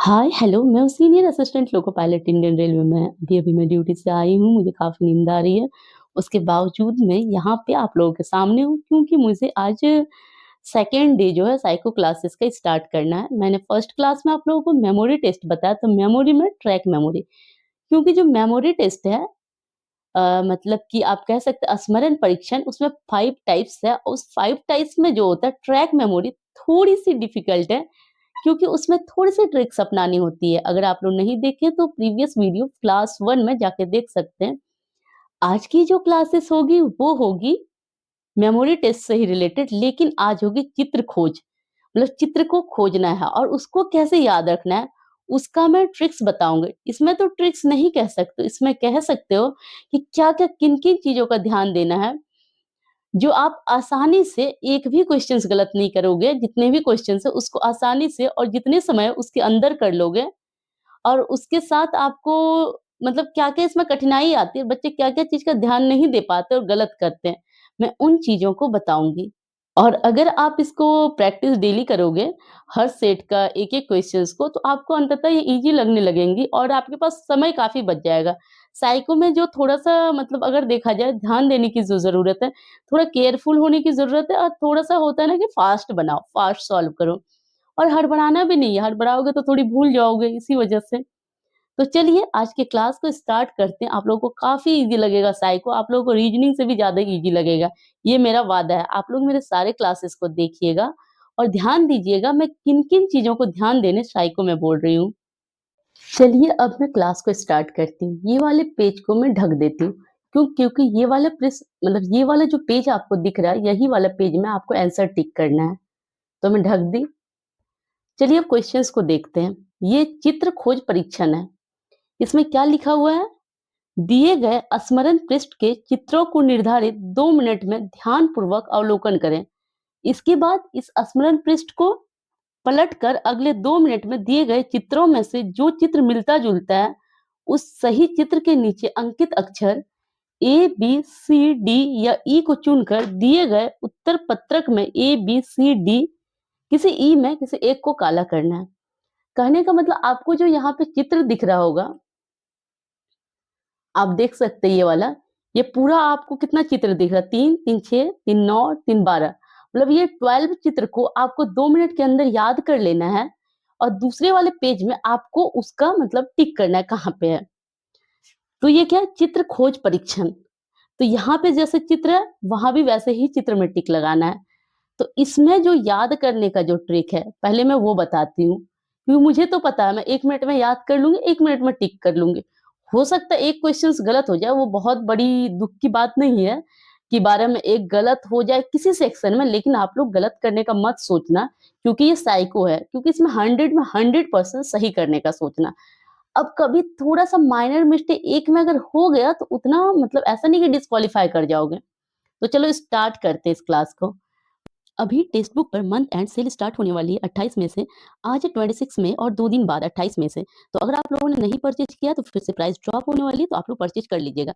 हाय, hello, मैं senior assistant loco pilot Indian railway में। अभी-अभी मैं ड्यूटी से आई हूँ, मुझे काफ़ी नींद आ रही है। उसके बावजूद मैं यहाँ पे आप लोगों के सामने हूँ क्योंकि मुझे आज सेकंड डे जो है साइको क्लासेस का स्टार्ट करना है। मैंने फर्स्ट क्लास में आप लोगों को मेमोरी टेस्ट बताया, तो मेमोरी में ट्रैक मेमोरी। क्योंकि जो मेमोरी टेस्ट है मतलब कि आप कह सकते हैं स्मरण परीक्षण, उसमें 5 टाइप्स है। उस 5 टाइप्स में जो होता है ट्रैक मेमोरी थोड़ी-सी डिफ़िकल्ट है। क्योंकि उसमें थोड़ी-सी ट्रिक्स अपनानी होती है। अगर आप लोग नहीं देखे तो प्रीवियस वीडियो क्लास 1 में जाके देख सकते हैं। आज की जो क्लासेस होगी वो होगी मेमोरी टेस्ट से ही रिलेटेड, लेकिन आज होगी चित्र खोज। मतलब चित्र को खोजना है और उसको कैसे याद रखना है, उसका मैं ट्रिक्स बताऊँगी। इसमें तो ट्रिक्स नहीं कह सकते, इसमें कह सकते हो कि क्या-क्या, किन-किन चीज़ों का ध्यान देना है, जो आप आसानी से एक भी क्वेश्चन्स गलत नहीं करोगे। जितने भी क्वेश्चन्स हैं उसको आसानी से और जितने समय उसके अंदर कर लोगे। और उसके साथ आपको मतलब क्या-क्या इसमें कठिनाई आती है, बच्चे क्या-क्या चीज़ का ध्यान नहीं दे पाते और गलत करते हैं, मैं उन चीज़ों को बताऊँगी। और अगर आप इसको प्रैक्टिस डेली करोगे, हर सेट का एक-एक क्वेश्चन्स को, तो आपको अंततः ये ईज़ी लगने लगेंगी और आपके पास समय काफ़ी बच जाएगा। साइको में जो थोड़ा-सा मतलब अगर देखा जाए ध्यान देने की जो ज़रूरत है, थोड़ा केयरफुल होने की ज़रूरत है और थोड़ा-सा होता है ना कि फ़ास्ट बनाओ, फ़ास्ट सॉल्व करो और हड़बड़ाना भी नहीं है, हड़बड़ाओगे तो थोड़ी भूल जाओगे इसी वजह से। तो चलिए आज के क्लास को स्टार्ट करते हैं। आप लोगों को काफ़ी ईज़ी लगेगा साइको, आप लोगों को रीज़निंग से भी ज़्यादा ईज़ी लगेगा। ये मेरा वादा है। आप लोग मेरे सारे क्लासेस को देखिएगा और ध्यान दीजिएगा मैं किन-किन चीज़ों को ध्यान देने साइको में बोल रही हूँ। चलिए अब मैं क्लास को स्टार्ट करती हूँ। ये वाले पेज को मैं ढक देती हूँ। क्योंकि ये वाला मतलब ये वाला जो पेज आपको दिख रहा है, यही वाला पेज में आपको आंसर टिक करना है। तो मैं ढक दी। चलिए अब क्वेश्चंस को देखते हैं। ये चित्र खोज परीक्षण है। इसमें क्या लिखा हुआ है? दिए गए स्मरण पृष्ठ के चित्रों को निर्धारित 2 मिनट में ध्यानपूर्वक अवलोकन करें। इसके बाद इस स्मरण पृष्ठ को पलटकर अगले 2 मिनट में दिए गए चित्रों में से जो चित्र मिलता-जुलता है, उस सही चित्र के नीचे अंकित अक्षर ए, बी, सी, डी या ई को चुनकर दिए गए उत्तर पत्रक में ए, बी, सी, डी किसी ई में किसी एक को काला करना है। कहने का मतलब आपको जो यहाँ पे चित्र दिख रहा होगा, आप देख सकते हैं ये वाला, ये पूरा आपको कितना चित्र दिख रहा है 3, 3 6, 3 9, 3 12 मतलब ये 12 चित्र को आपको 2 मिनट के अंदर याद कर लेना है और दूसरे वाले पेज में आपको उसका मतलब टिक करना है कहाँ पे है। तो ये क्या है चित्र खोज परीक्षण। तो यहाँ पे जैसे चित्र है, वहाँ भी वैसे ही चित्र में टिक लगाना है। तो इसमें जो याद करने का जो ट्रिक है, पहले मैं वो बताती हूँ। क्योंकि मुझे तो पता है मैं 1 मिनट में याद कर लूँगी, 1 मिनट में टिक कर लूँगी। हो सकता है एक क्वेश्चन्स गलत हो जाए, वो बहुत बड़ी दुःख की बात नहीं है कि 12 में 1 गलत हो जाए किसी सेक्शन में, लेकिन आप लोग गलत करने का मत सोचना क्योंकि ये साइको है, क्योंकि इसमें 100 में 100% सही करने का सोचना। अब कभी थोड़ा-सा माइनर मिस्टेक एक में अगर हो गया तो उतना मतलब ऐसा नहीं कि डिस्क्वालीफाई कर जाओगे। तो चलो स्टार्ट करते हैं इस क्लास को। अभी text book per month and cell start होने वाली है 28 में से। आज है 26 में और 2 दिन बाद 28 में से। तो अगर आप लोगों ने नहीं परचेज़ किया तो फिर से प्राइस ड्रॉप होने वाली है, तो आप लोग परचेज़ कर लीजिएगा।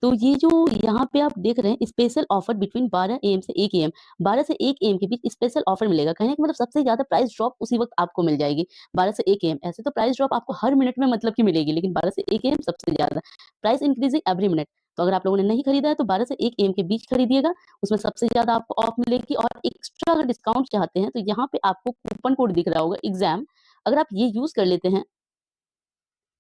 तो ये जो यहाँ पे आप देख रहे हैं स्पेशल ऑफर बिटवीन 12 एएम से 1 एएम, 12 से 1 एएम के बीच स्पेशल ऑफर मिलेगा। कहने का मतलब सबसे ज़्यादा प्राइस ड्रॉप उसी वक़्त आपको मिल जाएगी, 12 से 1 एएम। ऐसे तो प्राइस ड्रॉप आपको हर मिनट में मतलब की मिलेगी, लेकिन 12 से 1 एएम सबसे ज़्यादा। Price increasing every minute. तो अगर आप लोगों ने नहीं खरीदा है तो 12 से 1 एएम के बीच खरीदिएगा, उसमें सबसे ज़्यादा आपको ऑफ मिलेगी। और एक्स्ट्रा अगर डिस्काउंट चाहते हैं तो यहाँ पे आपको कूपन कोड दिख रहा होगा एग्ज़ाम, अगर आप ये यूज़ कर लेते हैं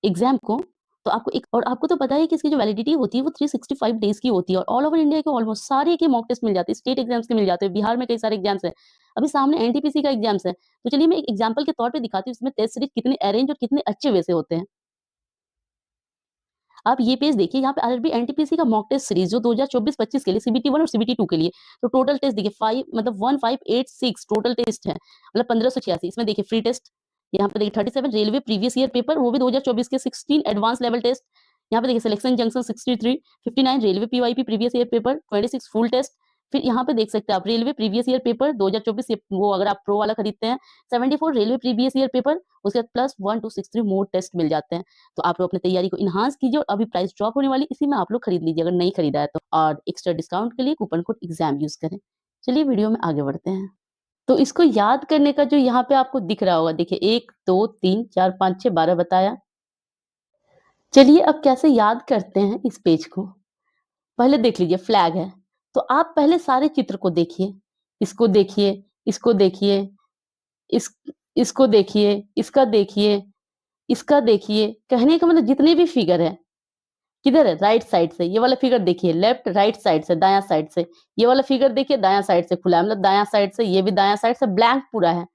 एग्ज़ाम को, तो आपको एक और आपको तो पता है कि इसकी जो वैलिडिटी होती है वो 365 डेज़ की होती है और ऑल ओवर इंडिया के ऑलमोस्ट सारे के मॉक टेस्ट मिल जाते हैं, स्टेट एग्ज़ाम्स के मिल जाते हैं, बिहार में कई सारे एग्ज़ाम्स हैं। अभी सामने एनटीपीसी का एग्ज़ाम्स है। तो चलिए मैं एक एग्ज़ाम्पल के तौर पे दिखाती हूँ इसमें टेस्ट सीरीज़ कितने अरेंज और कितने अच्छे वे से होते हैं। आप ये पेज देखिए, यहाँ पे आरआरबी एनटीपीसी का मॉक टेस्ट सीरीज़ जो 2024-25 के लिए सीबीटी 1 और सीबीटी 2 के लिए, तो टोटल टेस्ट देखिए 5 मतलब 1586 टोटल टेस्ट है, मतलब 1586। इसमें देखिए फ्री टेस्ट, यहाँ पे देखिए 37 रेलवे प्रीवियस ईयर पेपर वो भी 2024 के, 16 एडवांस लेवल टेस्ट, यहाँ पे देखिए selection junction 63, 59 railway PYP previous year paper, 26 full test. फिर यहाँ पे देख सकते हैं आप रेलवे प्रीवियस ईयर पेपर 2024 से, वो अगर आप प्रो वाला खरीदते हैं, 74 रेलवे प्रीवियस ईयर पेपर, उसके बाद प्लस 1 2 6 3 मोर टेस्ट मिल जाते हैं। तो आप लोग अपनी तैयारी को इन्हांस कीजिए और अभी प्राइस ड्रॉप होने वाली, इसी में आप लोग खरीद लीजिए अगर नहीं खरीदा है तो। और एक्स्ट्रा डिस्काउंट के लिए कूपन कोड एग्जाम यूज करें। चलिए वीडियो में आगे बढ़ते हैं। तो इसको याद करने का जो यहाँ पे आपको दिख रहा होगा, देखिए 1, 2, 3, 4, 5, 6, 12 बताया। चलिए अब कैसे याद करते हैं इस पेज को? पहले देख लीजिए फ्लैग है, तो आप पहले सारे चित्र को देखिए, इसको देखिए, इसको देखिए, इस इसको देखिए, इसका देखिए, इसका देखिए। कहने का मतलब जितने भी फिगर हैं, किधर है? राइट साइड से। ये वाला फिगर देखिए लेफ्ट राइट साइड से, दायाँ साइड से। ये वाला फिगर देखिए दायाँ साइड से खुला है, मतलब दायाँ साइड से, ये भी दायाँ साइड से, ब्लैंक पूरा है।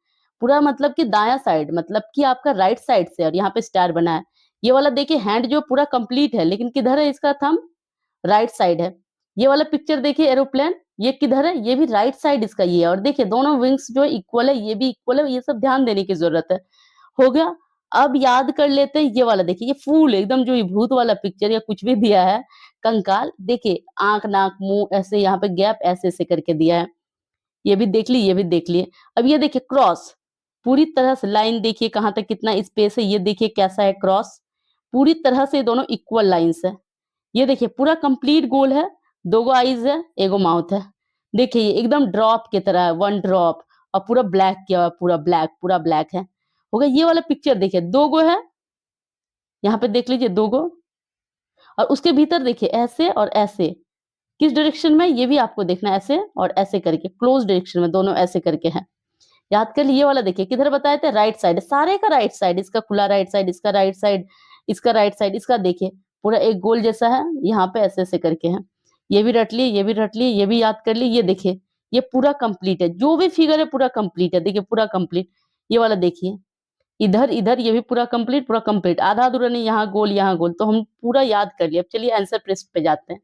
पूरा मतलब कि दायाँ साइड मतलब कि आपका राइट साइड से और यहाँ पे स्टार बना है। ये वाला देखिए हैंड जो पूरा कंप्लीट है, लेकिन किधर है इसका थंब? राइट साइड है। ये वाला पिक्चर देखिए एरोप्लेन, ये किधर है? ये भी राइट साइड इसका ये है और देखिए दोनों विंग्स जो इक्वल है, ये भी इक्वल है, ये सब ध्यान देने की ज़रूरत है। हो गया? अब याद कर लेते हैं ये वाला देखिए, ये फूल एकदम जो ये भूत वाला पिक्चर या कुछ भी दिया है, कंकाल देखिए आँख, नाक, मुँह ऐसे यहाँ पे गैप ऐसे-ऐसे करके दिया है। ये भी देख ली, ये भी देख लिए। अब ये देखिए क्रॉस, पूरी तरह से लाइन देखिए कहाँ तक कितना स्पेस है, ये देखिए कैसा है क्रॉस। पूरी तरह से दोनों इक्वल लाइन्स है। ये देखिए पूरा कंप्लीट गोल है, 2 गो आइज़ है, 1 गो माउथ है। देखिए ये एकदम ड्रॉप की तरह है, 1 ड्रॉप और पूरा ब्लैक किया हुआ है, पूरा ब्लैक है। हो गया ये वाला पिक्चर देखिए 2 गो है, यहाँ पे देख लीजिए 2 गो और उसके भीतर देखिए ऐसे और ऐसे। किस डायरेक्शन में ये भी आपको देखना है, ऐसे और ऐसे करके, क्लोज़ डायरेक्शन में दोनों ऐसे करके हैं। याद कर लिए ये वाला देखिए किधर बताए थे? राइट साइड, सारे का राइट साइड, इसका खुला राइट साइड, इसका राइट साइड, इसका राइट साइड, इसका देखिए पूरा एक गोल जैसा है, यहाँ पे ऐसे-ऐसे करके है। ये भी रट लिए, ये भी रट लिए, ये भी याद कर लिए, ये देखिए, ये पूरा कंप्लीट है। जो भी फिगर है पूरा कंप्लीट है, देखिए पूरा कंप्लीट। ये वाला देखिए, इधर, इधर ये भी पूरा कंप्लीट, आधा-अधूरा नहीं, यहाँ गोल, तो हम पूरा याद कर लिए। अब चलिए आंसर पृष्ठ पे जाते हैं।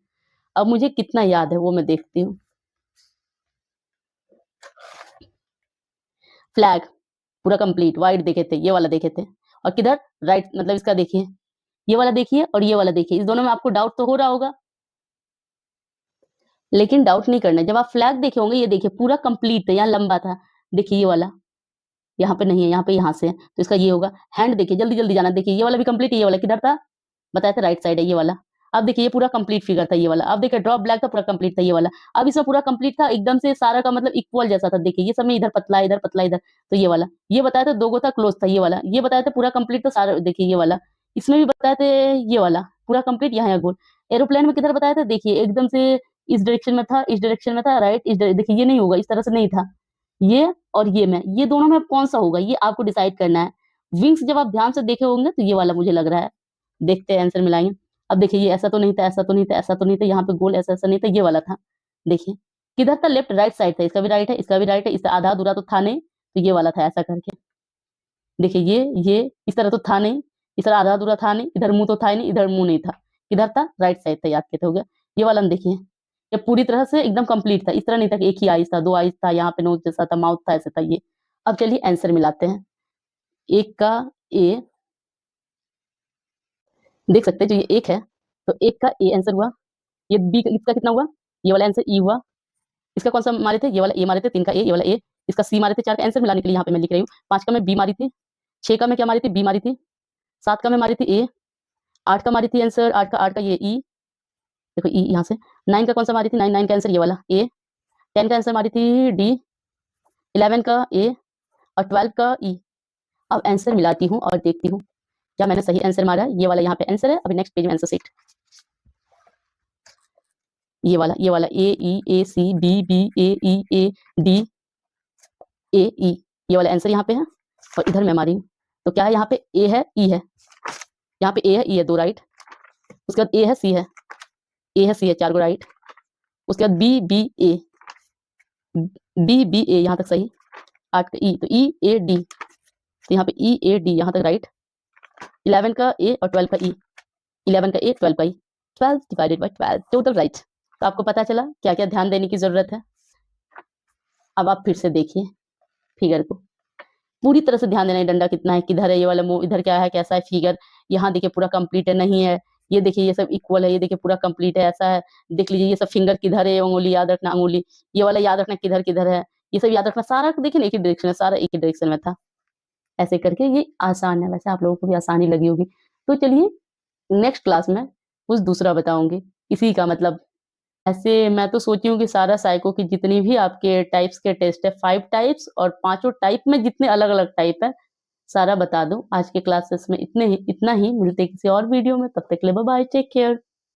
अब मुझे कितना याद है वो मैं देखती हूँ। फ्लैग पूरा कंप्लीट व्हाइट देखे थे, ये वाला देखे थे और किधर राइट मतलब इसका देखिए, ये वाला देखिए और ये वाला देखिए, इस दोनों में आपको डाउट तो हो रहा होगा, लेकिन डाउट नहीं करना है। जब आप फ्लैग देखे होंगे, ये देखिए पूरा कंप्लीट था, यहाँ लंबा था, देखिए ये वाला, यहाँ पे नहीं है, यहाँ पे यहाँ से है, तो इसका ये होगा। हैंड देखिए, जल्दी-जल्दी जाना, देखिए ये वाला भी कंप्लीट है, ये वाला किधर था? बताया था राइट साइड है ये वाला। अब देखिए ये पूरा कंप्लीट फिगर था ये वाला। अब देखिए ड्रॉप ब्लैक था, पूरा कंप्लीट था ये वाला। अब इसमें पूरा कंप्लीट था, एकदम से सारा का मतलब इक्वल जैसा था। देखिए ये सब में इधर पतला, इधर पतला, इधर तो ये वाला। ये बताया था 2 गो था, क्लोज़ था ये वाला। ये बताया था पूरा कंप्लीट था सारा, देखिए ये वाला। इसमें भी बताए थे ये वाला, पूरा कंप्लीट यहाँ-यहाँ गोल। एरोप्लेन में किधर बताया था? देखिए एकदम से इस डायरेक्शन में था, इस डायरेक्शन में था, राइट इस डाय देखिए ये नहीं होगा, इस तरह से नहीं था। ये और ये दोनों में कौन-सा होगा ये आपको डिसाइड करना है। विंग्स जब आप ध्यान से देखे होंगे तो ये वाला मुझे लग रहा है। देखते हैं आंसर मिलाएँगे। अब देखिए ये ऐसा तो नहीं था, ऐसा तो नहीं था, ऐसा तो नहीं था, यहाँ पे गोल ऐसा-ऐसा नहीं था, ये वाला था। देखिए, किधर था? लेफ्ट राइट साइड था, इसका भी राइट है, इसका भी राइट है, इससे आधा-अधूरा तो था नहीं, तो ये वाला था ऐसा करके। देखिए ये इस तरह तो था नहीं, इस तरह आधा-अधूरा था नहीं, इधर मुँह तो था ही नहीं, इधर मुँह नहीं था। किधर था? राइट साइड था, याद किए थे, हो गया। ये वाला में देखिए, ये पूरी तरह से एकदम कंप्लीट था, इस तरह नहीं था कि एक ही आइज़ था, 2 आइज़ था, यहाँ पे नोज़ जैसा था, माउथ था, ऐसे था ये। अब चलिए आंसर मिलाते हैं। एक का ए देख सकते हैं जो ये 1 है, तो 1 का ए आंसर हुआ। ये बी का इसका कितना हुआ? ये वाला आंसर ई हुआ। इसका कौन-सा मारे थे? ये वाला ए मारे थे, 3 का ए, ये वाला ए, इसका सी मारे थे, 4 का आंसर मिलाने के लिए यहाँ पे मैं लिख रही हूँ। 5 का मैं बी मारी थी, 6 का मैं क्या मारी थी? बी मारी थी, 7 का मैं मारी थी ए, 8 का मारी थी आंसर 8 का ये ई, देखो ई यहाँ से, 9 का कौन-सा मारी थी? 9 का आंसर ये वाला ए, 10 का आंसर मारी थी डी, 11 का ए और 12 का ई। अब आंसर मिलाती हूँ और देखती हूँ, क्या मैंने सही आंसर मारा है? ये वाला यहाँ पे आंसर है, अभी नेक्स्ट पेज में आंसर शीट। ये वाला ए, ई, ए, सी, बी, बी, ए, ई, ए, डी, ए, ई, ये वाला आंसर यहाँ पे है और इधर मैं मारी हूँ। तो क्या है यहाँ पे? ए है, ई है। यहाँ पे ए है, ई है, 2 राइट। उसके बाद ए है, सी है। ए है, सी है, 4 गो राइट। उसके बाद बी, बी, ए, बी, बी, ए यहाँ तक सही। 8 का ई, तो ई, ए, डी। तो यहाँ पे ई, ए, डी यहाँ तक राइट। 11 का ए और 12 का ई। 11 का ए, 12 का ई। 12 डिवाइडेड बाय 12 टोटल राइट। तो आपको पता चला क्या-क्या ध्यान देने की ज़रूरत है। अब आप फिर से देखिए फिगर को। पूरी तरह से ध्यान देना है, डंडा कितना है, किधर है ये वाला मुँह, इधर क्या है, कैसा है फिगर, यहाँ देखिए पूरा कंप्लीट है, नहीं है, ये देखिए ये सब इक्वल है, ये देखिए पूरा कंप्लीट है, ऐसा है, देख लीजिए ये सब फिंगर किधर है, उँगली याद रखना, अंगुली, ये वाला याद रखना किधर-किधर है, ये सब याद रखना, सारा देखिए ना एक ही डायरेक्शन है, सारा एक ही डायरेक्शन में था। ऐसे करके ये आसान है, वैसे आप लोगों को भी आसानी लगी होगी। तो चलिए नेक्स्ट क्लास में कुछ दूसरा बताऊँगी, इसी का मतलब ऐसे मैं तो सोची हूँ कि सारा साइको की जितनी भी आपके टाइप्स के टेस्ट है 5 टाइप्स और पाँचों टाइप में जितने अलग-अलग टाइप है, सारा बता दूँ। आज के क्लासेस में इतना ही मिलते हैं किसी और वीडियो में, तब तक के लिए बाय बाय, टेक केयर।